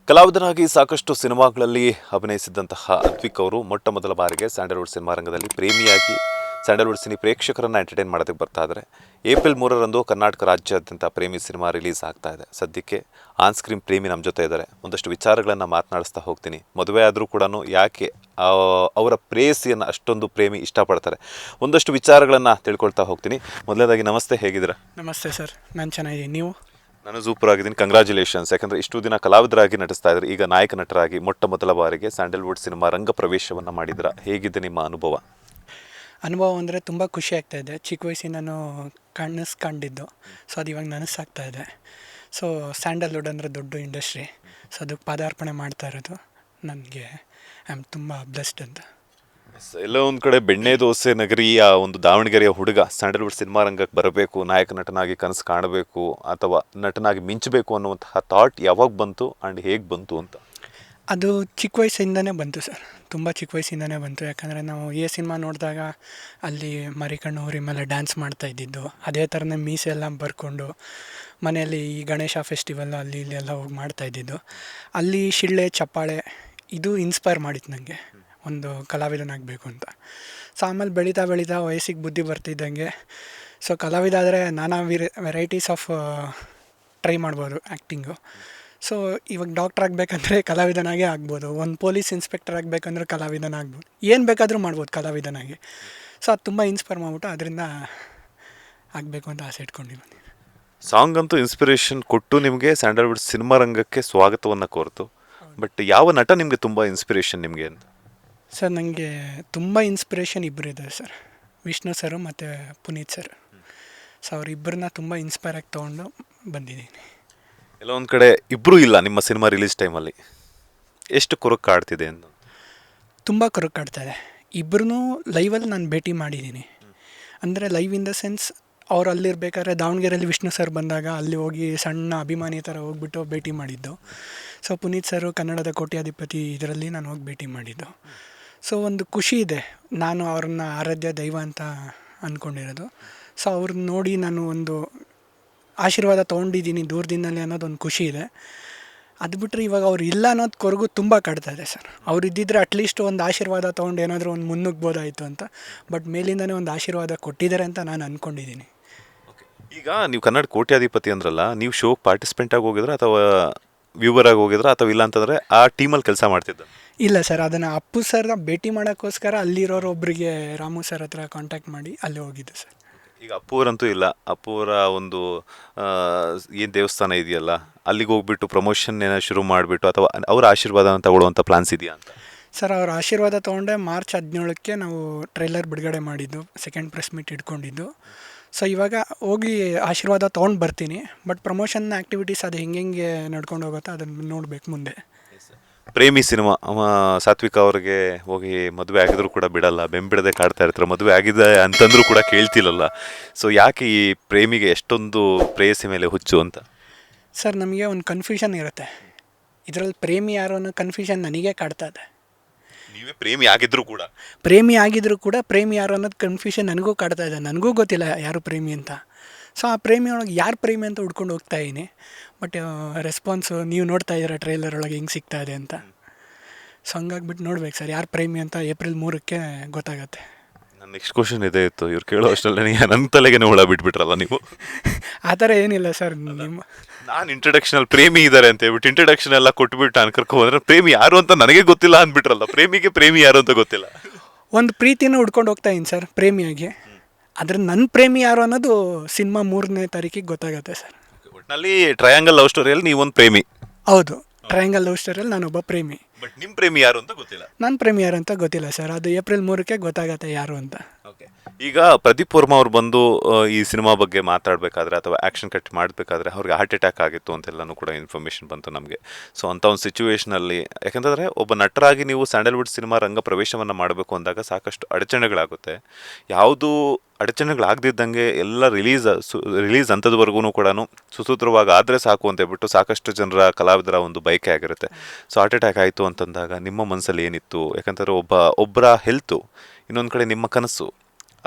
ಕಲಾವಿದರಾಗಿ ಸಾಕಷ್ಟು ಸಿನಿಮಾಗಳಲ್ಲಿ ಅಭಿನಯಿಸಿದಂತಹ ಅದ್ವಿಕ್ ಅವರು ಮೊಟ್ಟ ಮೊದಲ ಬಾರಿಗೆ ಸ್ಯಾಂಡಲ್ವುಡ್ ಸಿನಿಮಾ ರಂಗದಲ್ಲಿ ಪ್ರೇಮಿಯಾಗಿ ಸ್ಯಾಂಡಲ್ವುಡ್ ಸಿನಿ ಪ್ರೇಕ್ಷಕರನ್ನು ಎಂಟರ್ಟೈನ್ ಮಾಡೋದಕ್ಕೆ ಬರ್ತಾ ಇದ್ದಾರೆ. ಏಪ್ರಿಲ್ 3ರಂದು ಕರ್ನಾಟಕ ರಾಜ್ಯಾದ್ಯಂತ ಪ್ರೇಮಿ ಸಿನಿಮಾ ರಿಲೀಸ್ ಆಗ್ತಾ ಇದೆ. ಸದ್ಯಕ್ಕೆ ಆನ್ ಸ್ಕ್ರೀನ್ ಪ್ರೇಮಿ ನಮ್ಮ ಜೊತೆ ಇದ್ದಾರೆ. ಒಂದಷ್ಟು ವಿಚಾರಗಳನ್ನು ಮಾತನಾಡಿಸ್ತಾ ಹೋಗ್ತೀನಿ. ಮದುವೆ ಆದರೂ ಕೂಡ ಯಾಕೆ ಅವರ ಪ್ರೇಯಸಿಯನ್ನು ಅಷ್ಟೊಂದು ಪ್ರೇಮಿ ಇಷ್ಟಪಡ್ತಾರೆ, ಒಂದಷ್ಟು ವಿಚಾರಗಳನ್ನು ತಿಳ್ಕೊಳ್ತಾ ಹೋಗ್ತೀನಿ. ಮೊದಲನೇದಾಗಿ ನಮಸ್ತೆ, ಹೇಗಿದ್ದೀರಾ? ನಮಸ್ತೆ ಸರ್, ನಾನು ಚೆನ್ನಾಗಿದ್ದೀನಿ. ನೀವು? ನಾನು ಸೂಪರ್ ಆಗಿದ್ದೀನಿ. ಕಂಗ್ರ್ಯಾಚುಲೇಷನ್ಸ್. ಯಾಕಂದರೆ ಇಷ್ಟು ದಿನ ಕಲಾವಿದರಾಗಿ ನಟಿಸ್ತಾ ಇದ್ದಾರೆ, ಈಗ ನಾಯಕ ನಟರಾಗಿ ಮೊಟ್ಟ ಮೊದಲ ಬಾರಿಗೆ ಸ್ಯಾಂಡಲ್ವುಡ್ ಸಿನಿಮಾ ರಂಗ ಪ್ರವೇಶವನ್ನು ಮಾಡಿದ್ರ. ಹೇಗಿದೆ ನಿಮ್ಮ ಅನುಭವ? ಅಂದರೆ ತುಂಬ ಖುಷಿ ಆಗ್ತಾಯಿದೆ. ಚಿಕ್ಕ ವಯಸ್ಸಿಂದನೂ ಕಂಡಿದ್ದು, ಸೊ ಅದು ಇವಾಗ ನನಸಾಗ್ತಾ ಇದೆ. ಸೊ ಸ್ಯಾಂಡಲ್ವುಡ್ ಅಂದರೆ ದೊಡ್ಡ ಇಂಡಸ್ಟ್ರಿ, ಸೊ ಅದಕ್ಕೆ ಪಾದಾರ್ಪಣೆ ಮಾಡ್ತಾ ಇರೋದು ನನಗೆ ಐ ಆಮ್ ತುಂಬ ಬ್ಲೆಸ್ಡ್ ಅಂತ. ಎಲ್ಲೋ ಒಂದು ಕಡೆ ಬೆಣ್ಣೆ ದೋಸೆ ನಗರಿಯ ಒಂದು ದಾವಣಗೆರೆಯ ಹುಡುಗ ಸ್ಯಾಂಡಲ್ವುಡ್ ಸಿನಿಮಾ ರಂಗಕ್ಕೆ ಬರಬೇಕು, ನಾಯಕ ನಟನಾಗಿ ಕನಸು ಕಾಣಬೇಕು ಅಥವಾ ನಟನಾಗಿ ಮಿಂಚಬೇಕು ಅನ್ನುವಂತಹ ಥಾಟ್ ಯಾವಾಗ ಬಂತು ಆ್ಯಂಡ್ ಹೇಗೆ ಬಂತು ಅಂತ? ಅದು ಚಿಕ್ಕ ವಯಸ್ಸಿಂದನೇ ಬಂತು ಸರ್, ತುಂಬ ಚಿಕ್ಕ ವಯಸ್ಸಿಂದನೇ ಬಂತು. ಯಾಕಂದರೆ ನಾವು ಸಿನಿಮಾ ನೋಡಿದಾಗ ಅಲ್ಲಿ ಮರಿಕಣ್ಣು ಊರಿ ಮೇಲೆ ಡ್ಯಾನ್ಸ್ ಮಾಡ್ತಾ ಇದ್ದಿದ್ದು, ಅದೇ ಥರನೇ ಮೀಸೆ ಎಲ್ಲ ಬರ್ಕೊಂಡು ಮನೆಯಲ್ಲಿ ಈ ಗಣೇಶ ಫೆಸ್ಟಿವಲ್ ಅಲ್ಲಿ ಇಲ್ಲಿ ಎಲ್ಲ ಹೋಗಿ ಮಾಡ್ತಾ ಇದ್ದಿದ್ದು. ಅಲ್ಲಿ ಶಿಳ್ಳೆ ಚಪ್ಪಾಳೆ ಇದು ಇನ್ಸ್ಪೈರ್ ಮಾಡಿತ್ತು ನನಗೆ ಒಂದು ಕಲಾವಿದನಾಗಬೇಕು ಅಂತ. ಸೊ ಆಮೇಲೆ ಬೆಳೀತಾ ವಯಸ್ಸಿಗೆ ಬುದ್ಧಿ ಬರ್ತಿದ್ದಂಗೆ, ಸೊ ಕಲಾವಿದ ಆದರೆ ನಾನಾ ವೆರೈಟೀಸ್ ಆಫ್ ಟ್ರೈ ಮಾಡ್ಬೋದು ಆ್ಯಕ್ಟಿಂಗು. ಸೊ ಇವಾಗ ಡಾಕ್ಟ್ರ್ ಆಗಬೇಕಂದ್ರೆ ಕಲಾವಿದನಾಗೇ ಆಗ್ಬೋದು, ಒಂದು ಪೊಲೀಸ್ ಇನ್ಸ್ಪೆಕ್ಟರ್ ಆಗಬೇಕಂದ್ರೆ ಕಲಾವಿದನಾಗ್ಬೋದು, ಏನು ಬೇಕಾದರೂ ಮಾಡ್ಬೋದು ಕಲಾವಿದನಾಗಿ. ಸೊ ಅದು ತುಂಬ ಇನ್ಸ್ಪೈರ್ ಮಾಡಿಬಿಟ್ಟು ಅದರಿಂದ ಆಗಬೇಕು ಅಂತ ಆಸೆ ಇಟ್ಕೊಂಡಿದ್ದೀನಿ. ಸಾಂಗ್ ಅಂತೂ ಇನ್ಸ್ಪಿರೇಷನ್ ಕೊಟ್ಟು ನಿಮಗೆ ಸ್ಯಾಂಡಲ್ವುಡ್ ಸಿನಿಮಾ ರಂಗಕ್ಕೆ ಸ್ವಾಗತವನ್ನು ಕೋರ್ತು. ಬಟ್ ಯಾವ ನಟ ನಿಮಗೆ ತುಂಬ ಇನ್ಸ್ಪಿರೇಷನ್ ನಿಮಗೆ ಅಂತ? ಸರ್ ನನಗೆ ತುಂಬ ಇನ್ಸ್ಪಿರೇಷನ್ ಇಬ್ಬರು ಇದ್ದಾರೆ ಸರ್, ವಿಷ್ಣು ಸರು ಮತ್ತು ಪುನೀತ್ ಸರ್. ಸೊ ಅವರಿಬ್ಬರನ್ನ ತುಂಬ ಇನ್ಸ್ಪೈರ್ ಆಗಿ ತೊಗೊಂಡು ಬಂದಿದ್ದೀನಿ. ಎಲ್ಲ ಒಂದು ಕಡೆ ಇಬ್ಬರೂ ಇಲ್ಲ ನಿಮ್ಮ ಸಿನಿಮಾ ರಿಲೀಸ್ ಟೈಮಲ್ಲಿ, ಎಷ್ಟು ಕೊರಕು ಕಾಡ್ತಿದೆ ಅಂತ? ತುಂಬ ಕೊರಕು ಕಾಡ್ತಾಯಿದೆ. ಇಬ್ಬರೂ ಲೈವಲ್ಲಿ ನಾನು ಭೇಟಿ ಮಾಡಿದ್ದೀನಿ. ಅಂದರೆ ಲೈವ್ ಇನ್ ದ ಸೆನ್ಸ್ ಅವ್ರು ಅಲ್ಲಿರ್ಬೇಕಾದ್ರೆ ದಾವಣಗೆರೆಯಲ್ಲಿ ವಿಷ್ಣು ಸರ್ ಬಂದಾಗ ಅಲ್ಲಿ ಹೋಗಿ ಸಣ್ಣ ಅಭಿಮಾನಿ ಥರ ಹೋಗ್ಬಿಟ್ಟು ಭೇಟಿ ಮಾಡಿದ್ದು. ಸೊ ಪುನೀತ್ ಸರು ಕನ್ನಡದ ಕೋಟ್ಯಾಧಿಪತಿ ಇದರಲ್ಲಿ ನಾನು ಹೋಗಿ ಭೇಟಿ ಮಾಡಿದ್ದು. ಸೊ ಒಂದು ಖುಷಿ ಇದೆ, ನಾನು ಅವ್ರನ್ನ ಆರಾಧ್ಯ ದೈವ ಅಂತ ಅಂದ್ಕೊಂಡಿರೋದು. ಸೊ ಅವ್ರನ್ನ ನೋಡಿ ನಾನು ಒಂದು ಆಶೀರ್ವಾದ ತೊಗೊಂಡಿದ್ದೀನಿ ದೂರದಿಂದಲೇ ಅನ್ನೋದೊಂದು ಖುಷಿ ಇದೆ. ಅದು ಬಿಟ್ಟರೆ ಇವಾಗ ಅವ್ರು ಇಲ್ಲ ಅನ್ನೋದು ಕೊರಗು ತುಂಬ ಕಾಡ್ತಾ ಇದೆ ಸರ್. ಅವ್ರು ಇದ್ದಿದ್ರೆ ಅಟ್ಲೀಸ್ಟ್ ಒಂದು ಆಶೀರ್ವಾದ ತೊಗೊಂಡು ಏನಾದರೂ ಒಂದು ಮುನ್ನುಗ್ಬೋದಾಯಿತು ಅಂತ. ಬಟ್ ಮೇಲಿಂದನೇ ಒಂದು ಆಶೀರ್ವಾದ ಕೊಟ್ಟಿದ್ದಾರೆ ಅಂತ ನಾನು ಅಂದ್ಕೊಂಡಿದ್ದೀನಿ. ಈಗ ನೀವು ಕನ್ನಡ ಕೋಟ್ಯಾಧಿಪತಿ ಅಂದ್ರಲ್ಲ, ನೀವು ಶೋಗೆ ಪಾರ್ಟಿಸಿಪೆಂಟ್ ಆಗಿ ಹೋಗಿದ್ರೆ ಅಥವಾ ವ್ಯೂವರ್ ಆಗಿ ಹೋಗಿದ್ರೆ ಅಥವಾ ಇಲ್ಲ ಅಂತಂದರೆ ಆ ಟೀಮಲ್ಲಿ ಕೆಲಸ ಮಾಡ್ತಿದ್ದ? ಇಲ್ಲ ಸರ್, ಅದನ್ನು ಅಪ್ಪು ಸರ್ನ ಭೇಟಿ ಮಾಡೋಕ್ಕೋಸ್ಕರ ಅಲ್ಲಿರೋರು ಒಬ್ಬರಿಗೆ ರಾಮು ಸರ್ ಹತ್ರ ಕಾಂಟ್ಯಾಕ್ಟ್ ಮಾಡಿ ಅಲ್ಲಿ ಹೋಗಿದ್ದೆ ಸರ್. ಈಗ ಅಪ್ಪುವರಂತೂ ಇಲ್ಲ, ಅಪ್ಪುವರ ಒಂದು ಏನು ದೇವಸ್ಥಾನ ಇದೆಯಲ್ಲ ಅಲ್ಲಿಗೆ ಹೋಗ್ಬಿಟ್ಟು ಪ್ರಮೋಷನ್ ಏನೋ ಶುರು ಮಾಡಿಬಿಟ್ಟು ಅಥವಾ ಅವರ ಆಶೀರ್ವಾದ ತಗೊಳ್ಳುವಂಥ ಪ್ಲಾನ್ಸ್ ಇದೆಯಾ ಅಂತ? ಸರ್ ಅವ್ರ ಆಶೀರ್ವಾದ ತೊಗೊಂಡೆ ಮಾರ್ಚ್ 17ಕ್ಕೆ ನಾವು ಟ್ರೈಲರ್ ಬಿಡುಗಡೆ ಮಾಡಿದ್ದು, ಸೆಕೆಂಡ್ ಪ್ರೆಸ್ ಮೀಟ್ ಇಟ್ಕೊಂಡಿದ್ದು. ಸೊ ಇವಾಗ ಹೋಗಿ ಆಶೀರ್ವಾದ ತೊಗೊಂಡು ಬರ್ತೀನಿ. ಬಟ್ ಪ್ರಮೋಷನ್ ಆ್ಯಕ್ಟಿವಿಟೀಸ್ ಅದು ಹೆಂಗೆ ನಡ್ಕೊಂಡು ಹೋಗುತ್ತೋ ಅದನ್ನು ನೋಡಬೇಕು ಮುಂದೆ. ಪ್ರೇಮಿ ಸಿನಿಮಾ ಸಾತ್ವಿಕ್ ಅವ್ರಿಗೆ ಹೋಗಿ ಮದುವೆ ಆಗಿದ್ರು ಕೂಡ ಬಿಡಲ್ಲ, ಬೆಂಬಿಡದೆ ಕಾಡ್ತಾ ಇರ್ತಾರೆ. ಮದುವೆ ಆಗಿದೆ ಅಂತಂದ್ರೂ ಕೂಡ ಕೇಳ್ತಿಲ್ಲಲ್ಲ. ಸೊ ಯಾಕೆ ಈ ಪ್ರೇಮಿಗೆ ಎಷ್ಟೊಂದು ಪ್ರೇಯಸಿ ಮೇಲೆ ಹುಚ್ಚು ಅಂತ? ಸರ್ ನಮಗೆ ಒಂದು ಕನ್ಫ್ಯೂಷನ್ ಇರುತ್ತೆ ಇದರಲ್ಲಿ, ಪ್ರೇಮಿ ಯಾರು ಅನ್ನೋ ಕನ್ಫ್ಯೂಷನ್ ನನಗೆ ಕಾಡ್ತಾ ಇದೆ. ನೀವೇ ಪ್ರೇಮಿ ಆಗಿದ್ರು ಕೂಡ ಪ್ರೇಮಿ ಯಾರು ಅನ್ನೋದು ಕನ್ಫ್ಯೂಷನ್ ನನಗೂ ಕಾಡ್ತಾ ಇದೆ. ನನಗೂ ಗೊತ್ತಿಲ್ಲ ಯಾರು ಪ್ರೇಮಿ ಅಂತ. ಸೊ ಆ ಪ್ರೇಮಿ ಒಳಗೆ ಯಾರು ಪ್ರೇಮಿ ಅಂತ ಹುಡ್ಕೊಂಡು ಹೋಗ್ತಾ ಇದ್ದೀನಿ. ಬಟ್ ರೆಸ್ಪಾನ್ಸು ನೀವು ನೋಡ್ತಾ ಇದ್ದೀರಾ ಟ್ರೈಲರ್ ಒಳಗೆ ಹೆಂಗೆ ಸಿಗ್ತಾ ಇದೆ ಅಂತ. ಸೊ ಹಂಗಾಗ್ಬಿಟ್ಟು ನೋಡ್ಬೇಕು ಸರ್ ಯಾರು ಪ್ರೇಮಿ ಅಂತ ಏಪ್ರಿಲ್ 3ಕ್ಕೆ ಗೊತ್ತಾಗತ್ತೆ. ನನ್ನ ನೆಕ್ಸ್ಟ್ ಕ್ವಶನ್ ಇದೇ ಇತ್ತು, ಇವ್ರು ಕೇಳೋ ಅಷ್ಟರಲ್ಲಿ ನನ್ನ ತಲೆಗೆ ಹುಳ ಬಿಟ್ಬಿಟ್ರಲ್ಲ ನೀವು. ಆ ಥರ ಏನಿಲ್ಲ ಸರ್. ನಿಮ್ಮ ನಾನು ಇಂಟ್ರಡಕ್ಷನಲ್ಲಿ ಪ್ರೇಮಿ ಇದ್ದಾರೆ ಅಂತ ಹೇಳ್ಬಿಟ್ಟು ಇಂಟ್ರಡಕ್ಷನ್ ಎಲ್ಲ ಕೊಟ್ಬಿಟ್ಟು ನಾನು ಕರ್ಕೊಂಡ್ರೆ ಪ್ರೇಮಿ ಯಾರು ಅಂತ ನನಗೆ ಗೊತ್ತಿಲ್ಲ ಅಂದ್ಬಿಟ್ರಲ್ಲ. ಪ್ರೇಮಿಗೆ ಪ್ರೇಮಿ ಯಾರು ಅಂತ ಗೊತ್ತಿಲ್ಲ. ಒಂದು ಪ್ರೀತಿನ ಹುಡ್ಕೊಂಡು ಹೋಗ್ತಾ ಇದ್ದೀನಿ ಸರ್ ಪ್ರೇಮಿಯಾಗಿ. ಆದರೆ ನನ್ನ ಪ್ರೇಮಿ ಯಾರು ಅನ್ನೋದು ಸಿನಿಮಾ 3ನೇ ತಾರೀಕಿಗೆ ಗೊತ್ತಾಗುತ್ತೆ ಸರ್. ಒಟ್ಟಿನಲ್ಲಿ ಟ್ರಯಾಂಗಲ್ ಲವ್ ಸ್ಟೋರಿಯಲ್ಲಿ ನೀವೊಂದು ಪ್ರೇಮಿ. ಹೌದು, ಟ್ರಯಾಂಗಲ್ ಲವ್ ಸ್ಟೋರಿಯಲ್ಲಿ ನಾನೊಬ್ಬ ಪ್ರೇಮಿ. ಬಟ್ ನಿಮ್ಮ ಪ್ರೇಮಿ ಯಾರು ಅಂತ ಗೊತ್ತಿಲ್ಲ. ನನ್ನ ಪ್ರೇಮಿ ಯಾರು ಅಂತ ಗೊತ್ತಿಲ್ಲ ಸರ್. ಅದು ಏಪ್ರಿಲ್ 3ಕ್ಕೆ ಗೊತ್ತಾಗತ್ತೆ ಯಾರು ಅಂತ. ಈಗ ಪ್ರದೀಪ್ ವರ್ಮ ಅವ್ರು ಬಂದು ಈ ಸಿನಿಮಾ ಬಗ್ಗೆ ಮಾತಾಡಬೇಕಾದ್ರೆ ಅಥವಾ ಆ್ಯಕ್ಷನ್ ಕಟ್ ಮಾಡಬೇಕಾದ್ರೆ ಅವ್ರಿಗೆ ಹಾರ್ಟ್ ಅಟ್ಯಾಕ್ ಆಗಿತ್ತು ಅಂತೆಲ್ಲನೂ ಕೂಡ ಇನ್ಫಾರ್ಮೇಷನ್ ಬಂತು ನಮಗೆ. ಸೊ ಅಂಥ ಒಂದು ಸಿಚುವೇಷನಲ್ಲಿ, ಯಾಕಂತಂದರೆ ಒಬ್ಬ ನಟರಾಗಿ ನೀವು ಸ್ಯಾಂಡಲ್ವುಡ್ ಸಿನಿಮಾ ರಂಗ ಪ್ರವೇಶವನ್ನು ಮಾಡಬೇಕು ಅಂದಾಗ ಸಾಕಷ್ಟು ಅಡಚಣೆಗಳಾಗುತ್ತೆ. ಯಾವುದು ಅಡಚಣೆಗಳಾಗದಿದ್ದಂಗೆ ಎಲ್ಲ ರಿಲೀಸ್ ಅಂಥದ್ವರೆಗೂ ಕೂಡ ಸುಸೂತ್ರವಾಗಿ ಆದರೆ ಸಾಕು ಅಂತ ಹೇಳ್ಬಿಟ್ಟು ಸಾಕಷ್ಟು ಜನರ ಕಲಾವಿದರ ಒಂದು ಬಯಕೆ ಆಗಿರುತ್ತೆ. ಸೊ ಹಾರ್ಟ್ ಅಟ್ಯಾಕ್ ಆಯಿತು ಅಂತಂದಾಗ ನಿಮ್ಮ ಮನಸ್ಸಲ್ಲಿ ಏನಿತ್ತು? ಯಾಕಂದರೆ ಒಬ್ಬರ ಹೆಲ್ತು, ಇನ್ನೊಂದು ಕಡೆ ನಿಮ್ಮ ಕನಸು,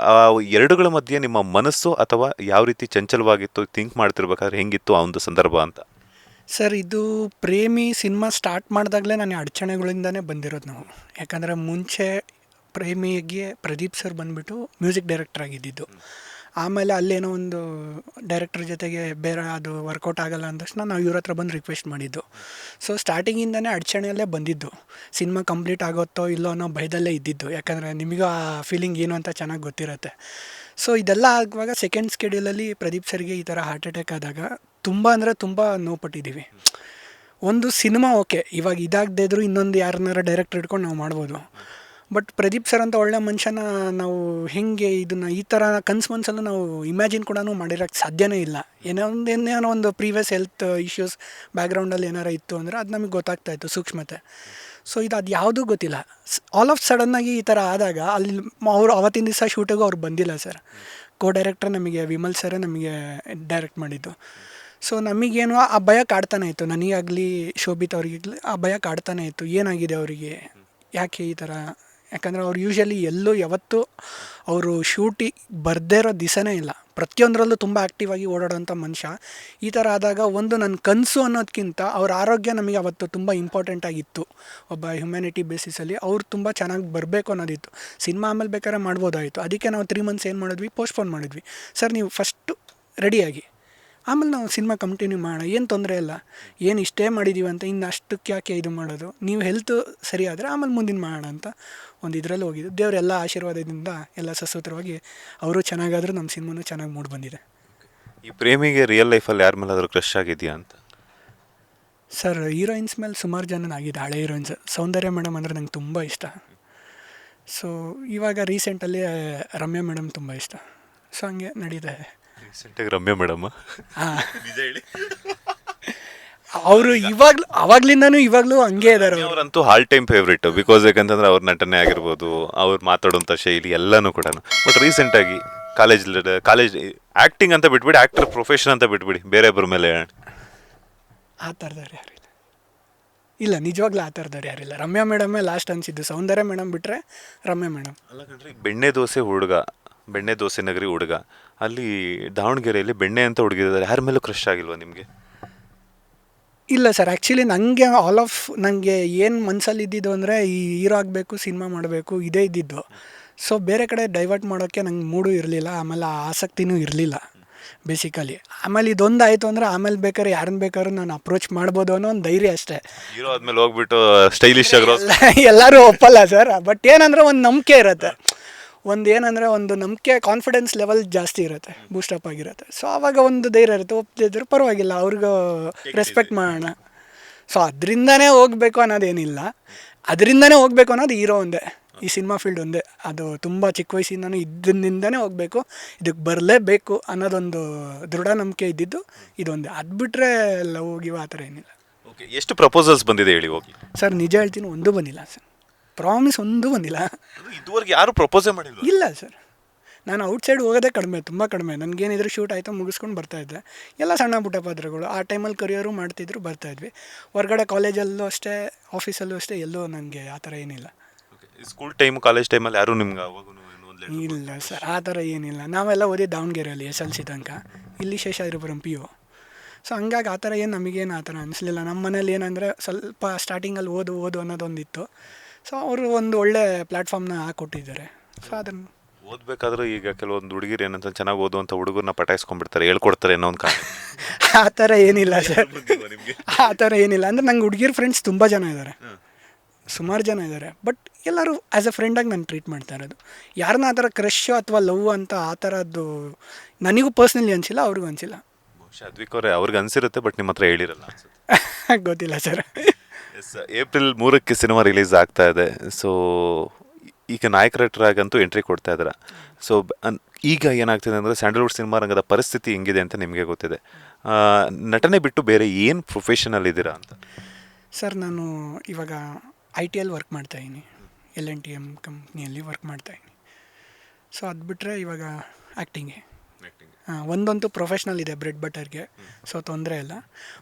ಎರಡುಗಳ ಮಧ್ಯೆ ನಿಮ್ಮ ಮನಸ್ಸು ಅಥವಾ ಯಾವ ರೀತಿ ಚಂಚಲವಾಗಿತ್ತು, ಥಿಂಕ್ ಮಾಡ್ತಿರ್ಬೇಕಾದ್ರೆ ಹೆಂಗಿತ್ತು ಆ ಒಂದು ಸಂದರ್ಭ ಅಂತ? ಸರ್ ಇದು ಪ್ರೇಮಿ ಸಿನಿಮಾ ಸ್ಟಾರ್ಟ್ ಮಾಡಿದಾಗಲೇ ನಾನು ಅಡಚಣೆಗಳಿಂದನೇ ಬಂದಿರೋದು ನಾವು. ಯಾಕಂದರೆ ಮುಂಚೆ ಪ್ರೇಮಿಗೆ ಪ್ರದೀಪ್ ಸರ್ ಬಂದುಬಿಟ್ಟು ಮ್ಯೂಸಿಕ್ ಡೈರೆಕ್ಟರ್ ಆಗಿದ್ದಿದ್ದು. ಆಮೇಲೆ ಅಲ್ಲೇನೋ ಒಂದು ಡೈರೆಕ್ಟರ್ ಜೊತೆಗೆ ಬೇರೆ ಅದು ವರ್ಕೌಟ್ ಆಗಲ್ಲ ಅಂದ ತಕ್ಷಣ ನಾವು ಇವ್ರ ಹತ್ರ ಬಂದು ರಿಕ್ವೆಸ್ಟ್ ಮಾಡಿದ್ದು. ಸೊ ಸ್ಟಾರ್ಟಿಂಗಿಂದನೇ ಅಡಚಣೆಯಲ್ಲೇ ಬಂದಿದ್ದು. ಸಿನಿಮಾ ಕಂಪ್ಲೀಟ್ ಆಗುತ್ತೋ ಇಲ್ಲೋ ಅನ್ನೋ ಭಯದಲ್ಲೇ ಇದ್ದಿದ್ದು. ಯಾಕಂದರೆ ನಿಮಗೂ ಆ ಫೀಲಿಂಗ್ ಏನು ಅಂತ ಚೆನ್ನಾಗಿ ಗೊತ್ತಿರುತ್ತೆ. ಸೊ ಇದೆಲ್ಲ ಆಗುವಾಗ ಸೆಕೆಂಡ್ ಸ್ಕೆಡ್ಯೂಲಲ್ಲಿ ಪ್ರದೀಪ್ ಸರ್ಗೆ ಈ ಥರ ಹಾರ್ಟ್ ಅಟ್ಯಾಕ್ ಆದಾಗ ತುಂಬ ಅಂದರೆ ತುಂಬ ನೋವುಪಟ್ಟಿದ್ದೀವಿ. ಒಂದು ಸಿನಿಮಾ ಓಕೆ, ಇವಾಗ ಇದಾಗದೇ ಇದ್ರೂ ಇನ್ನೊಂದು ಯಾರನ್ನಾರ ಡೈರೆಕ್ಟರ್ ಇಟ್ಕೊಂಡು ನಾವು ಮಾಡ್ಬೋದು. ಬಟ್ ಪ್ರದೀಪ್ ಸರ್ ಅಂತ ಒಳ್ಳೆ ಮನುಷ್ಯನ ನಾವು ಹೇಗೆ ಇದನ್ನು ಈ ಥರ ಕನ್ಸು ಮನಸ್ಸಲ್ಲೂ ನಾವು ಇಮ್ಯಾಜಿನ್ ಕೂಡ ಮಾಡಿರೋಕ್ಕೆ ಸಾಧ್ಯನೇ ಇಲ್ಲ. ಏನೇನೋ ಒಂದು ಪ್ರೀವಿಯಸ್ ಹೆಲ್ತ್ ಇಶ್ಯೂಸ್ ಬ್ಯಾಕ್ಗ್ರೌಂಡಲ್ಲಿ ಏನಾರು ಇತ್ತು ಅಂದರೆ ಅದು ನಮಗೆ ಗೊತ್ತಾಗ್ತಾಯಿತ್ತು ಸೂಕ್ಷ್ಮತೆ. ಸೊ ಅದು ಯಾವುದೂ ಗೊತ್ತಿಲ್ಲ. ಆಲ್ ಆಫ್ ಸಡನ್ನಾಗಿ ಈ ಥರ ಆದಾಗ ಅಲ್ಲಿ ಅವರು ಅವತ್ತಿನ ದಿವಸ ಶೂಟಿಗೂ ಅವ್ರು ಬಂದಿಲ್ಲ ಸರ್. ಕೋ ಡೈರೆಕ್ಟರ್ ನಮಗೆ ವಿಮಲ್ ಸರೇ ನಮಗೆ ಡೈರೆಕ್ಟ್ ಮಾಡಿದ್ದು. ಸೊ ನಮಗೇನು ಆ ಭಯ ಕಾಡ್ತಾನೆ ಇತ್ತು, ನನಗಾಗಲಿ ಶೋಭಿತ್ ಅವ್ರಿಗಾಗಲಿ ಆ ಭಯ ಕಾಡ್ತಾನೆ ಇತ್ತು. ಏನಾಗಿದೆ ಅವರಿಗೆ, ಯಾಕೆ ಈ ಥರ? ಯಾಕಂದರೆ ಅವ್ರು ಯೂಶ್ವಲಿ ಎಲ್ಲೂ ಯಾವತ್ತೂ ಅವರು ಶೂಟಿಗೆ ಬರದೇ ಇರೋ ದಿವಸನೇ ಇಲ್ಲ. ಪ್ರತಿಯೊಂದರಲ್ಲೂ ತುಂಬ ಆ್ಯಕ್ಟಿವ್ ಆಗಿ ಓಡಾಡೋಂಥ ಮನುಷ್ಯ. ಈ ಥರ ಆದಾಗ ಒಂದು ನನ್ನ ಕನಸು ಅನ್ನೋದಕ್ಕಿಂತ ಅವ್ರ ಆರೋಗ್ಯ ನಮಗೆ ಅವತ್ತು ತುಂಬ ಇಂಪಾರ್ಟೆಂಟ್ ಆಗಿತ್ತು. ಒಬ್ಬ ಹ್ಯುಮ್ಯಾನಿಟಿ ಬೇಸಿಸಲ್ಲಿ ಅವ್ರು ತುಂಬ ಚೆನ್ನಾಗಿ ಬರಬೇಕು ಅನ್ನೋದಿತ್ತು. ಸಿನಿಮಾ ಆಮೇಲೆ ಬೇಕಾದ್ರೆ ಮಾಡ್ಬೋದಾಯಿತು. ಅದಕ್ಕೆ ನಾವು 3 ಮಂತ್ಸ್ ಏನು ಮಾಡಿದ್ವಿ, ಪೋಸ್ಟ್ಪೋನ್ ಮಾಡಿದ್ವಿ. ಸರ್ ನೀವು ಫಸ್ಟು ರೆಡಿಯಾಗಿ ಆಮೇಲೆ ನಾವು ಸಿನಿಮಾ ಕಂಟಿನ್ಯೂ ಮಾಡೋಣ, ಏನು ತೊಂದರೆ ಇಲ್ಲ. ಏನು ಇಷ್ಟೇ ಮಾಡಿದ್ದೀವಿ ಅಂತ ಇನ್ನು ಅಷ್ಟಕ್ಕೆ ಯಾಕೆ ಇದು ಮಾಡೋದು, ನೀವು ಹೆಲ್ತು ಸರಿ ಆದರೆ ಆಮೇಲೆ ಮುಂದಿನ ಮಾಡೋಣ ಅಂತ ಒಂದು ಇದರಲ್ಲಿ ಹೋಗಿದ್ದು. ದೇವರೆಲ್ಲ ಆಶೀರ್ವಾದದಿಂದ ಎಲ್ಲ ಸಸೂತ್ರವಾಗಿ ಅವರು ಚೆನ್ನಾಗಾದರೂ ನಮ್ಮ ಸಿನಿಮಾನೂ ಚೆನ್ನಾಗಿ ಮೂಡಿ ಬಂದಿದೆ. ಈ ಪ್ರೇಮಿಗೆ ರಿಯಲ್ ಲೈಫಲ್ಲಿ ಯಾರ ಮೇಲಾದರೂ ಕ್ರಶ್ ಆಗಿದೆಯಾ ಅಂತ? ಸರ್ ಹೀರೋಯಿನ್ಸ್ ಮೇಲೆ ಸುಮಾರು ಜನ ಆಗಿದೆ. ಹಳೆ ಹೀರೋಯಿನ್ಸ್ ಸೌಂದರ್ಯ ಮೇಡಮ್ ಅಂದರೆ ನಂಗೆ ತುಂಬ ಇಷ್ಟ. ಸೊ ಇವಾಗ ರೀಸೆಂಟಲ್ಲಿ ರಮ್ಯಾ ಮೇಡಮ್ ತುಂಬ ಇಷ್ಟ. ಸೊ ಹಂಗೆ ನಡೀತಾ ಇದೆ. ರೀಸೆಂಟಾಗಿ ರಮ್ಯಾ ಮೇಡಮ್ ಹಾಂ, ನಿಜ ಹೇಳಿ. ಅವರು ಅವಾಗ್ಲಿಂದನೂ ಇವಾಗಲೂ ಹಂಗೆ ಇದ್ದಾರೆ. ಅವರಂತೂ ಆಲ್ ಟೈಮ್ ಫೇವ್ರೇಟ್. ಬಿಕಾಸ್ ಯಾಕಂತಂದ್ರೆ ಅವ್ರ ನಟನೆ ಆಗಿರ್ಬೋದು, ಅವ್ರು ಮಾತಾಡುವಂಥ ಶೈಲಿ ಎಲ್ಲನೂ ಕೂಡ. ಬಟ್ ರೀಸೆಂಟಾಗಿ ಕಾಲೇಜ್ ಆ್ಯಕ್ಟಿಂಗ್ ಅಂತ ಬಿಟ್ಬಿಡಿ, ಆ್ಯಕ್ಟರ್ ಪ್ರೊಫೆಷನ್ ಅಂತ ಬಿಟ್ಬಿಡಿ, ಬೇರೆ ಒಬ್ಬರ ಮೇಲೆ ಆ ಥರದವ್ರು ಯಾರಿಲ್ಲ. ಇಲ್ಲ, ನಿಜವಾಗ್ಲೂ ಆ ಥರದವ್ರು ಯಾರಿಲ್ಲ. ರಮ್ಯಾ ಮೇಡಮೇ ಲಾಸ್ಟ್ ಅನಿಸಿದ್ದು. ಸೌಂದರ್ಯ ಮೇಡಮ್ ಬಿಟ್ಟರೆ ರಮ್ಯಾ ಮೇಡಮ್. ಅಲ್ಲ ಕಣ್ರಿ, ಬೆಣ್ಣೆ ದೋಸೆ ನಗರಿ ಹುಡುಗ, ಅಲ್ಲಿ ದಾವಣಗೆರೆಯಲ್ಲಿ ಬೆಣ್ಣೆ ಅಂತ ಹುಡುಗಿದ್ದಾರೆ. ಯಾರ ಮೇಲೂ ಕ್ರಶ್ ಆಗಿಲ್ವಾ ನಿಮಗೆ? ಇಲ್ಲ ಸರ್, ಆ್ಯಕ್ಚುಲಿ ನನಗೆ ನನಗೆ ಏನು ಮನಸ್ಸಲ್ಲಿ ಇದ್ದಿದ್ದು ಅಂದರೆ ಈ ಹೀರೋ ಆಗಬೇಕು, ಸಿನಿಮಾ ಮಾಡಬೇಕು, ಇದೇ ಇದ್ದಿದ್ದು. ಸೊ ಬೇರೆ ಕಡೆ ಡೈವರ್ಟ್ ಮಾಡೋಕ್ಕೆ ನಂಗೆ ಮೂಡು ಇರಲಿಲ್ಲ, ಆಮೇಲೆ ಆ ಆಸಕ್ತಿನೂ ಇರಲಿಲ್ಲ ಬೇಸಿಕಲಿ. ಆಮೇಲೆ ಇದೊಂದು ಆಯಿತು ಅಂದರೆ ಆಮೇಲೆ ಬೇಕಾದ್ರೆ ಯಾರನ್ನ ಬೇಕಾದ್ರೂ ನಾನು ಅಪ್ರೋಚ್ ಮಾಡ್ಬೋದು ಅನ್ನೋ ಒಂದು ಧೈರ್ಯ ಅಷ್ಟೇ. ಹೀರೋ ಆದ್ಮೇಲೆ ಹೋಗ್ಬಿಟ್ಟು ಸ್ಟೈಲಿಶ್ ಆಗಿರೋ ಎಲ್ಲರೂ ಒಪ್ಪಲ್ಲ ಸರ್. ಬಟ್ ಏನಂದರೆ ಒಂದು ನಂಬಿಕೆ ಇರುತ್ತೆ. ಏನಂದರೆ ಒಂದು ನಂಬಿಕೆ, ಕಾನ್ಫಿಡೆನ್ಸ್ ಲೆವೆಲ್ ಜಾಸ್ತಿ ಇರುತ್ತೆ, ಬೂಸ್ಟಪ್ ಆಗಿರುತ್ತೆ. ಸೊ ಆವಾಗ ಒಂದು ಧೈರ್ಯ ಇರುತ್ತೆ. ಒಪ್ಪದಿದ್ರು ಪರವಾಗಿಲ್ಲ, ಅವ್ರಿಗೂ ರೆಸ್ಪೆಕ್ಟ್ ಮಾಡೋಣ. ಸೊ ಅದರಿಂದನೇ ಹೋಗಬೇಕು ಅನ್ನೋದೇನಿಲ್ಲ. ಅದರಿಂದನೇ ಹೋಗಬೇಕು ಅನ್ನೋದು ಹೀರೋ ಒಂದೇ, ಈ ಸಿನಿಮಾ ಫೀಲ್ಡ್ ಒಂದೇ. ಅದು ತುಂಬ ಚಿಕ್ಕ ವಯಸ್ಸಿಂದನೂ ಇದರಿಂದನೇ ಹೋಗಬೇಕು, ಇದಕ್ಕೆ ಬರಲೇಬೇಕು ಅನ್ನೋದೊಂದು ದೃಢ ನಂಬಿಕೆ ಇದ್ದಿದ್ದು ಇದೊಂದೇ. ಅದು ಬಿಟ್ಟರೆ ಲವ್ ಗಿವ್ ಆ ಥರ ಏನಿಲ್ಲ. ಓಕೆ, ಎಷ್ಟು ಪ್ರಪೋಸಲ್ಸ್ ಬಂದಿದೆ ಹೇಳಿ ಹೋಗಿ? ಸರ್ ನಿಜ ಹೇಳ್ತೀನಿ, ಒಂದೂ ಬಂದಿಲ್ಲ ಸರ್. ಪ್ರಾಮಿಸ್, ಒಂದೂ ಬಂದಿಲ್ಲ. ಇದುವರೆಗೆ ಯಾರು ಪ್ರಪೋಸೇ ಮಾಡಿಲ್ಲ? ಇಲ್ಲ ಸರ್, ನಾನು ಔಟ್ಸೈಡ್ ಹೋಗೋದೇ ಕಡಿಮೆ, ತುಂಬ ಕಡಿಮೆ. ನನಗೇನಿದ್ರು ಶೂಟ್ ಆಯಿತು ಮುಗಿಸ್ಕೊಂಡು ಬರ್ತಾಯಿದ್ದೆ. ಎಲ್ಲ ಸಣ್ಣ ಪುಟ್ಟ ಪಾತ್ರಗಳು ಆ ಟೈಮಲ್ಲಿ ಕರಿಯೋರು ಮಾಡ್ತಿದ್ರು, ಬರ್ತಾಯಿದ್ವಿ. ಹೊರಗಡೆ ಕಾಲೇಜಲ್ಲೂ ಅಷ್ಟೇ, ಆಫೀಸಲ್ಲೂ ಅಷ್ಟೇ, ಎಲ್ಲೂ ನನಗೆ ಆ ಥರ ಏನಿಲ್ಲ. ಸ್ಕೂಲ್ ಟೈಮ್, ಕಾಲೇಜ್ ಟೈಮಲ್ಲಿ ಯಾರು ನಿಮ್ಗೆ ಇಲ್ಲ ಸರ್, ಆ ಥರ ಏನಿಲ್ಲ. ನಾವೆಲ್ಲ ಓದಿ ದಾವಣಗೆರೆಯಲ್ಲಿ SLC ತನಕ, ಇಲ್ಲಿ ಶೇಷಾದ್ರಿಪುರಂ PU. ಸೊ ಹಂಗಾಗಿ ಆ ಥರ ಏನು ನಮಗೇನು ಆ ಥರ ಅನಿಸ್ಲಿಲ್ಲ. ನಮ್ಮ ಮನೇಲಿ ಏನಂದರೆ ಸ್ವಲ್ಪ ಸ್ಟಾರ್ಟಿಂಗಲ್ಲಿ ಓದು ಅನ್ನೋದೊಂದಿತ್ತು. ಸೊ ಅವರು ಒಂದು ಒಳ್ಳೆ ಪ್ಲ್ಯಾಟ್ಫಾರ್ಮ್ನ ಹಾಕ್ಕೊಟ್ಟಿದ್ದಾರೆ. ಸೊ ಅದನ್ನು ಓದಬೇಕಾದ್ರೂ ಈಗ ಕೆಲವೊಂದು ಹುಡುಗಿರು ಏನಂತ ಚೆನ್ನಾಗಿ ಓದುವಂಥ ಹುಡುಗರನ್ನ ಪಟಾಯಿಸ್ಕೊಂಡ್ಬಿಡ್ತಾರೆ, ಹೇಳ್ಕೊಡ್ತಾರೆ ಅನ್ನೋ ಒಂದು ಕಾರಣ. ಆ ಥರ ಏನಿಲ್ಲ ಸರ್, ಆ ಥರ ಏನಿಲ್ಲ. ಅಂದರೆ ನಂಗೆ ಹುಡುಗಿರ್ ಫ್ರೆಂಡ್ಸ್ ತುಂಬ ಜನ ಇದ್ದಾರೆ, ಸುಮಾರು ಜನ ಇದ್ದಾರೆ. ಬಟ್ ಎಲ್ಲರೂ ಆ್ಯಸ್ ಎ ಫ್ರೆಂಡಾಗಿ ನಾನು ಟ್ರೀಟ್ ಮಾಡ್ತಾ ಇರೋದು. ಯಾರನ್ನ ಆ ಥರ ಕ್ರಶ್ ಅಥವಾ ಲವ್ ಅಂತ ಆ ಥರದ್ದು ನನಗೂ ಪರ್ಸ್ನಲಿ ಅನಿಸಿಲ್ಲ, ಅವ್ರಿಗೂ ಅನಿಸಿಲ್ಲ. ಬಹುಶಃ ಅದ್ವಿಕ್ ಅವರೇ ಅವ್ರಿಗೆ ಅನಿಸಿರುತ್ತೆ, ಬಟ್ ನಿಮ್ಮ ಹತ್ರ ಹೇಳಿರಲ್ಲ ಅನ್ಸುತ್ತೆ. ಗೊತ್ತಿಲ್ಲ ಸರ್. ಎಸ್, ಏಪ್ರಿಲ್ 3ಕ್ಕೆ ಸಿನಿಮಾ ರಿಲೀಸ್ ಆಗ್ತಾ ಇದೆ. ಸೊ ಈಗ ನಾಯಕರಾಗಂತೂ ಎಂಟ್ರಿ ಕೊಡ್ತಾ ಇದ್ದಾರೆ. ಸೊ ಈಗ ಏನಾಗ್ತಿದೆ ಅಂದರೆ ಸ್ಯಾಂಡಲ್ವುಡ್ ಸಿನಿಮಾ ರಂಗದ ಪರಿಸ್ಥಿತಿ ಹೆಂಗಿದೆ ಅಂತ ನಿಮಗೆ ಗೊತ್ತಿದೆ. ನಟನೆ ಬಿಟ್ಟು ಬೇರೆ ಏನು ಪ್ರೊಫೆಷನಲ್ಲಿದ್ದೀರಾ ಅಂತ? ಸರ್ ನಾನು ಇವಾಗ ITL ವರ್ಕ್ ಮಾಡ್ತಾಯಿದ್ದೀನಿ, LNTM ಕಂಪ್ನಿಯಲ್ಲಿ ವರ್ಕ್ ಮಾಡ್ತಾಯಿದ್ದೀನಿ. ಸೊ ಅದು ಬಿಟ್ಟರೆ ಇವಾಗ ಆ್ಯಕ್ಟಿಂಗೆ. ಒಂದಂತೂ ಪ್ರೊಫೆಷ್ನಲ್ ಇದೆ, ಬ್ರೆಡ್ ಬಟರ್ಗೆ. ಸೊ ತೊಂದರೆ ಇಲ್ಲ.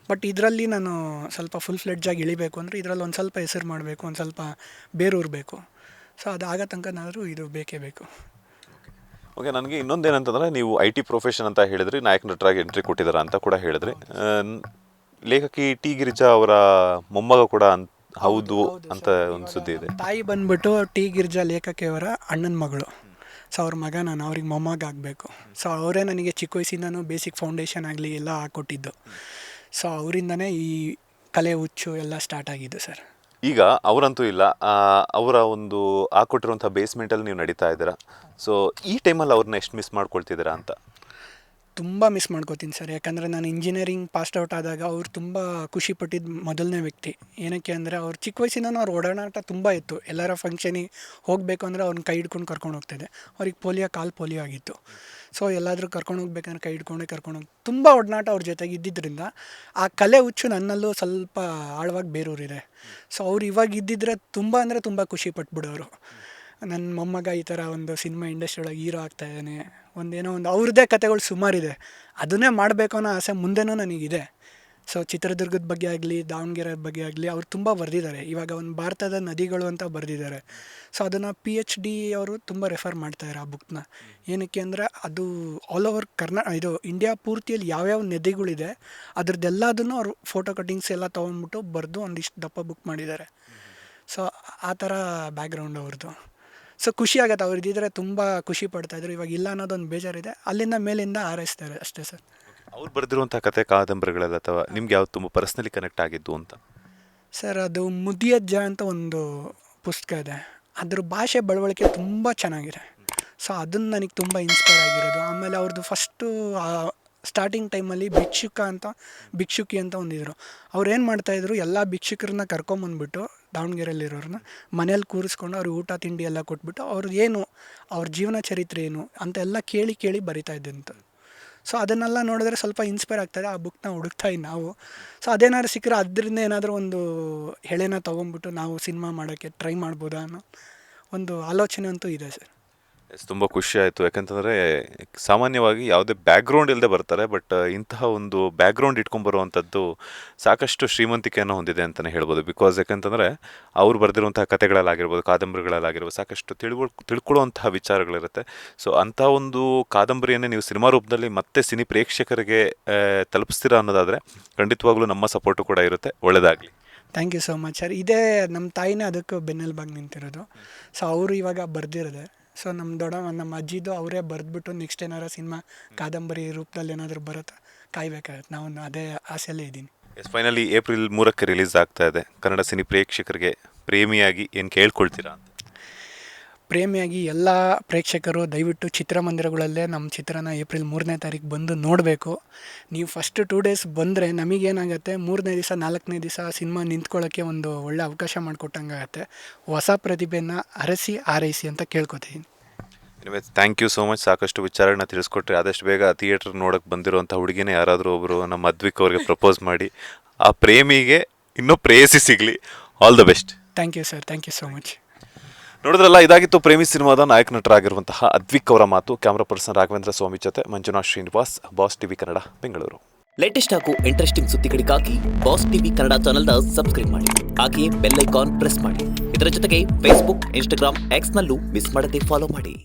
ಬಟ್ ಇದರಲ್ಲಿ ನಾನು ಸ್ವಲ್ಪ ಫುಲ್ ಫ್ಲೆಡ್ಜಾಗಿ ಇಳಿಬೇಕು ಅಂದರೆ ಇದರಲ್ಲಿ ಒಂದು ಸ್ವಲ್ಪ ಹೆಸರು ಮಾಡಬೇಕು, ಒಂದು ಸ್ವಲ್ಪ ಬೇರೂರಬೇಕು. ಸೊ ಅದಾಗೋ ತನಕನಾದರೂ ಇದು ಬೇಕೇ ಬೇಕು. ಓಕೆ, ನನಗೆ ಇನ್ನೊಂದೇನಂತಂದರೆ ನೀವು IT ಪ್ರೊಫೆಷನ್ ಅಂತ ಹೇಳಿದ್ರಿ, ನಾಯಕ ನಟರಾಗಿ ಎಂಟ್ರಿ ಕೊಟ್ಟಿದ್ದೀರಾ ಅಂತ ಕೂಡ ಹೇಳಿದ್ರಿ. ಲೇಖಕಿ ಟಿ ಗಿರಿಜಾ ಅವರ ಮೊಮ್ಮಗ ಕೂಡ ಹೌದು ಹೌದು ಅಂತ ಸರ್. ಒಂದು ಸುದ್ದಿ ಇದೆ. ತಾಯಿ ಬಂದ್ಬಿಟ್ಟು ಟಿ ಗಿರ್ಜಾ ಲೇಖಕಿಯವರ ಅಣ್ಣನ ಮಗಳು. ಸೊ ಅವ್ರ ಮಗ ನಾನು, ಅವ್ರಿಗೆ ಮೊಮ್ಮಗ ಆಗಬೇಕು. ಸೊ ಅವರೇ ನನಗೆ ಚಿಕ್ಕ ವಯಸ್ಸಿಂದನೂ ಬೇಸಿಕ್ ಫೌಂಡೇಶನ್ ಆಗಲಿ ಎಲ್ಲ ಹಾಕ್ಕೊಟ್ಟಿದ್ದು. ಸೊ ಅವರಿಂದನೇ ಈ ಕಲೆ ಹುಚ್ಚು ಎಲ್ಲ ಸ್ಟಾರ್ಟ್ ಆಗಿದ್ದು ಸರ್. ಈಗ ಅವರಂತೂ ಇಲ್ಲ, ಅವರ ಒಂದು ಹಾಕೊಟ್ಟಿರುವಂಥ ಬೇಸ್ಮೆಂಟಲ್ಲಿ ನೀವು ನಡೀತಾ ಇದ್ದೀರಾ. ಸೊ ಈ ಟೈಮಲ್ಲಿ ಅವ್ರನ್ನ ಎಷ್ಟು ಮಿಸ್ ಮಾಡ್ಕೊಳ್ತಿದ್ದೀರಾ ಅಂತ? ತುಂಬ ಮಿಸ್ ಮಾಡ್ಕೋತೀನಿ ಸರ್. ಯಾಕಂದರೆ ನಾನು ಇಂಜಿನಿಯರಿಂಗ್ ಪಾಸ್ಟ್ ಔಟ್ ಆದಾಗ ಅವ್ರು ತುಂಬ ಖುಷಿ ಪಟ್ಟಿದ್ದು ಮೊದಲನೇ ವ್ಯಕ್ತಿ. ಏನಕ್ಕೆ ಅಂದರೆ ಅವ್ರು ಚಿಕ್ಕ ವಯಸ್ಸಿಂದನೂ ಅವ್ರ ಓಡಾಟ ತುಂಬ ಇತ್ತು. ಎಲ್ಲರ ಫಂಕ್ಷನಿಗೆ ಹೋಗಬೇಕು ಅಂದರೆ ಅವ್ರನ್ನ ಕೈ ಹಿಡ್ಕೊಂಡು ಕರ್ಕೊಂಡು ಹೋಗ್ತಿದ್ದೆ. ಅವ್ರಿಗೆ ಕಾಲು ಪೋಲಿಯೋ ಆಗಿತ್ತು. ಸೊ ಎಲ್ಲಾದರೂ ಕರ್ಕೊಂಡು ಹೋಗ್ಬೇಕಂದ್ರೆ ಕೈ ಹಿಡ್ಕೊಂಡೇ ಕರ್ಕೊಂಡು ತುಂಬ ಒಡನಾಟ ಅವ್ರ ಜೊತೆಗೆ ಇದ್ದಿದ್ದರಿಂದ ಆ ಕಲೆ ಹುಚ್ಚು ನನ್ನಲ್ಲೂ ಸ್ವಲ್ಪ ಆಳವಾಗಿ ಬೇರೂರಿದೆ. ಸೊ ಅವ್ರು ಇವಾಗ ಇದ್ದಿದ್ರೆ ತುಂಬ ಅಂದರೆ ತುಂಬ ಖುಷಿ ಪಟ್ಬಿಡೋರು. ನನ್ನ ಮೊಮ್ಮಗ ಈ ಥರ ಒಂದು ಸಿನಿಮಾ ಇಂಡಸ್ಟ್ರಿ ಒಳಗೆ ಹೀರೋ ಆಗ್ತಾಯಿದ್ದಾನೆ, ಒಂದೇನೋ ಒಂದು ಅವ್ರದ್ದೇ ಕತೆಗಳು ಸುಮಾರಿದೆ, ಅದನ್ನೇ ಮಾಡಬೇಕು ಅನ್ನೋ ಆಸೆ ಮುಂದೆನೂ ನನಗಿದೆ. ಸೊ ಚಿತ್ರದುರ್ಗದ ಬಗ್ಗೆ ಆಗಲಿ, ದಾವಣಗೆರೆ ಬಗ್ಗೆ ಆಗಲಿ ಅವ್ರು ತುಂಬ ಬರೆದಿದ್ದಾರೆ. ಇವಾಗ ಒಂದು ಭಾರತದ ನದಿಗಳು ಅಂತ ಬರೆದಿದ್ದಾರೆ. ಸೊ ಅದನ್ನು PhD ಅವರು ತುಂಬ ರೆಫರ್ ಮಾಡ್ತಾಯಿದ್ದಾರೆ ಆ ಬುಕ್ನ. ಏನಕ್ಕೆ ಅಂದರೆ ಅದು ಆಲ್ ಓವರ್ ಇದು ಇಂಡಿಯಾ ಪೂರ್ತಿಯಲ್ಲಿ ಯಾವ್ಯಾವ ನದಿಗಳಿದೆ ಅದ್ರದ್ದೆಲ್ಲದನ್ನು ಅವರು ಫೋಟೋ ಕಟ್ಟಿಂಗ್ಸ್ ಎಲ್ಲ ತೊಗೊಂಡ್ಬಿಟ್ಟು ಬರೆದು ಒಂದಿಷ್ಟು ದಪ್ಪ ಬುಕ್ ಮಾಡಿದ್ದಾರೆ. ಸೊ ಆ ಥರ ಬ್ಯಾಕ್ಗ್ರೌಂಡ್ ಅವ್ರದ್ದು. ಸೊ ಖುಷಿ ಆಗುತ್ತೆ, ಅವ್ರು ಇದ್ದಿದ್ರೆ ತುಂಬ ಖುಷಿ ಪಡ್ತಾಯಿದ್ರು. ಇವಾಗ ಇಲ್ಲ ಅನ್ನೋದೊಂದು ಬೇಜಾರಿದೆ, ಅಲ್ಲಿಂದ ಮೇಲಿಂದ ಹಾರೈಸ್ತಾರೆ ಅಷ್ಟೇ ಸರ್. ಅವ್ರು ಬರೆದಿರುವಂಥ ಕತೆ ಕಾದಂಬರಿಗಳೆಲ್ಲ ಅಥವಾ ನಿಮ್ಗೆ ಯಾವ್ದು ತುಂಬ ಪರ್ಸ್ನಲಿ ಕನೆಕ್ಟ್ ಆಗಿದ್ದು ಅಂತ? ಸರ್ ಅದು ಮುದಿಯಜ್ಜ ಅಂತ ಒಂದು ಪುಸ್ತಕ ಇದೆ. ಅದ್ರ ಭಾಷೆ ಬಳವಳಿಕೆ ತುಂಬ ಚೆನ್ನಾಗಿದೆ. ಸೊ ಅದನ್ನು ನನಗೆ ತುಂಬ ಇನ್ಸ್ಪೈರ್ ಆಗಿರೋದು. ಆಮೇಲೆ ಅವ್ರದ್ದು ಫಸ್ಟು ಸ್ಟಾರ್ಟಿಂಗ್ ಟೈಮಲ್ಲಿ ಭಿಕ್ಷುಕಿ ಅಂತ ಒಂದಿದ್ರು. ಅವ್ರು ಏನು ಮಾಡ್ತಾಯಿದ್ರು, ಎಲ್ಲ ಭಿಕ್ಷುಕರನ್ನ ಕರ್ಕೊಂಬಂದ್ಬಿಟ್ಟು ದಾವಣಗೆರೆಯಲ್ಲಿರೋರನ್ನ ಮನೇಲಿ ಕೂರಿಸ್ಕೊಂಡು ಅವ್ರಿಗೆ ಊಟ ತಿಂಡಿ ಎಲ್ಲ ಕೊಟ್ಬಿಟ್ಟು ಅವ್ರ ಜೀವನ ಚರಿತ್ರೆ ಏನು ಅಂತೆಲ್ಲ ಕೇಳಿ ಬರಿತಾ ಇದ್ದಂತ. ಸೊ ಅದನ್ನೆಲ್ಲ ನೋಡಿದ್ರೆ ಸ್ವಲ್ಪ ಇನ್ಸ್ಪೈರ್ ಆಗ್ತದೆ. ಆ ಬುಕ್ನ ಹುಡುಕ್ತಾಯಿ ನಾವು. ಸೊ ಅದೇನಾದ್ರು ಸಿಕ್ಕರೆ ಅದರಿಂದ ಏನಾದರೂ ಒಂದು ಎಳೆನ ತೊಗೊಂಬಿಟ್ಟು ನಾವು ಸಿನಿಮಾ ಮಾಡೋಕ್ಕೆ ಟ್ರೈ ಮಾಡ್ಬೋದಾ ಅನ್ನೋ ಒಂದು ಆಲೋಚನೆ ಅಂತೂ ಇದೆ ಸರ್. ತುಂಬ ಖುಷಿ ಆಯಿತು. ಯಾಕಂತಂದರೆ ಸಾಮಾನ್ಯವಾಗಿ ಯಾವುದೇ ಬ್ಯಾಕ್ಗ್ರೌಂಡ್ ಇಲ್ಲದೆ ಬರ್ತಾರೆ, ಬಟ್ ಇಂತಹ ಒಂದು ಬ್ಯಾಕ್ಗ್ರೌಂಡ್ ಇಟ್ಕೊಂಡ್ಬರುವಂಥದ್ದು ಸಾಕಷ್ಟು ಶ್ರೀಮಂತಿಕೆಯನ್ನು ಹೊಂದಿದೆ ಅಂತಲೇ ಹೇಳ್ಬೋದು. ಬಿಕಾಸ್ ಯಾಕಂತಂದರೆ ಅವ್ರು ಬರೆದಿರುವಂತಹ ಕಥೆಗಳಲ್ಲಾಗಿರ್ಬೋದು, ಕಾದಂಬರಿಗಳಲ್ಲಾಗಿರ್ಬೋದು, ಸಾಕಷ್ಟು ತಿಳ್ಕೊಳ್ಳುವಂತಹ ವಿಚಾರಗಳಿರುತ್ತೆ. ಸೊ ಅಂಥ ಒಂದು ಕಾದಂಬರಿಯನ್ನೇ ನೀವು ಸಿನಿಮಾ ರೂಪದಲ್ಲಿ ಮತ್ತೆ ಸಿನಿ ಪ್ರೇಕ್ಷಕರಿಗೆ ತಲುಪಿಸ್ತೀರಾ ಅನ್ನೋದಾದರೆ ಖಂಡಿತವಾಗ್ಲೂ ನಮ್ಮ ಸಪೋರ್ಟು ಕೂಡ ಇರುತ್ತೆ. ಒಳ್ಳೆಯದಾಗಲಿ. Thank you so much sir. ಇದೇ ನಮ್ಮ ತಾಯಿನೇ ಅದಕ್ಕೆ ಬೆನ್ನೆಲುಬಾಗಿ ನಿಂತಿರೋದು. ಸೊ ಅವರು ಇವಾಗ ಬರೆದಿರೋದೆ. ಸೊ ನಮ್ಮ ಅಜ್ಜಿದು ಅವರೇ ಬರೆದ್ಬಿಟ್ಟು ನೆಕ್ಸ್ಟ್ ಏನಾರು ಸಿನಿಮಾ ಕಾದಂಬರಿ ರೂಪದಲ್ಲಿ ಏನಾದರೂ ಬರುತ್ತೆ, ಕಾಯ್ಬೇಕಾಗತ್ತೆ. ನಾವು ಅದೇ ಆಸೆಯಲ್ಲೇ ಇದ್ದೀನಿ. ಫೈನಲಿ ಏಪ್ರಿಲ್ 3ಕ್ಕೆ ರಿಲೀಸ್ ಆಗ್ತಾ ಇದೆ. ಕನ್ನಡ ಸಿನಿ ಪ್ರೇಕ್ಷಕರಿಗೆ ಪ್ರೇಮಿಯಾಗಿ ಏನು ಕೇಳ್ಕೊಳ್ತೀರಾ ಅಂತ? ಪ್ರೇಮಿಯಾಗಿ ಎಲ್ಲ ಪ್ರೇಕ್ಷಕರು ದಯವಿಟ್ಟು ಚಿತ್ರಮಂದಿರಗಳಲ್ಲೇ ನಮ್ಮ ಚಿತ್ರನ ಏಪ್ರಿಲ್ 3ನೇ ತಾರೀಕು ಬಂದು ನೋಡಬೇಕು. ನೀವು ಫಸ್ಟ್ 2 ಡೇಸ್ ಬಂದರೆ ನಮಗೇನಾಗುತ್ತೆ, 3ನೇ ದಿವಸ 4ನೇ ದಿವಸ ಸಿನಿಮಾ ನಿಂತ್ಕೊಳ್ಳೋಕ್ಕೆ ಒಂದು ಒಳ್ಳೆ ಅವಕಾಶ ಮಾಡಿಕೊಟ್ಟಂಗಾಗತ್ತೆ. ಹೊಸ ಪ್ರತಿಭೆನ ಹಾರೈಸಿ ಅಂತ ಕೇಳ್ಕೊತೀನಿ. Thank you so much. ಸಾಕಷ್ಟು ವಿಚಾರಗಳನ್ನ ತಿಳಿಸ್ಕೊಟ್ರೆ. ಆದಷ್ಟು ಬೇಗ ಥಿಯೇಟ್ರ್ ನೋಡೋಕ್ಕೆ ಬಂದಿರುವಂಥ ಹುಡುಗಿನೇ ಯಾರಾದರೂ ಒಬ್ಬರು ನಮ್ಮ ಅದ್ವಿಕ್ ಅವ್ರಿಗೆ ಪ್ರಪೋಸ್ ಮಾಡಿ ಆ ಪ್ರೇಮಿಗೆ ಇನ್ನೂ ಪ್ರೇಯಸಿ ಸಿಗಲಿ. All the best. Thank you sir. Thank you so much. ನೋಡಿದ್ರಲ್ಲ, ಇದಾಗಿತ್ತು ಪ್ರೇಮಿ ಸಿನಿಮಾದ ನಾಯಕ ನಟರಾಗಿರುವಂತಹ ಅದ್ವಿಕ್ ಅವರ ಮಾತು. ಕ್ಯಾಮ್ರಾ ಪರ್ಸನ್ ರಾಘವೇಂದ್ರ ಸ್ವಾಮಿ ಜೊತೆ Manjunath Srinivas, boss TV Kannada, Bengaluru. Latest ಹಾಗೂ ಇಂಟ್ರೆಸ್ಟಿಂಗ್ ಸುದ್ದಿಗಳಿಗಾಗಿ ಬಾಸ್ ಟಿವಿ ಕನ್ನಡ ಚಾನೆಲ್ನ ಸಬ್ಸ್ಕ್ರೈಬ್ ಮಾಡಿ. ಹಾಗೆಯೇ ಬೆಲ್ ಐಕಾನ್ ಪ್ರೆಸ್ ಮಾಡಿ. ಇದರ ಜೊತೆಗೆ ಫೇಸ್ಬುಕ್, ಇನ್ಸ್ಟಾಗ್ರಾಮ್, ಎಕ್ಸ್ನಲ್ಲೂ ಮಿಸ್ ಮಾಡದೆ ಫಾಲೋ ಮಾಡಿ.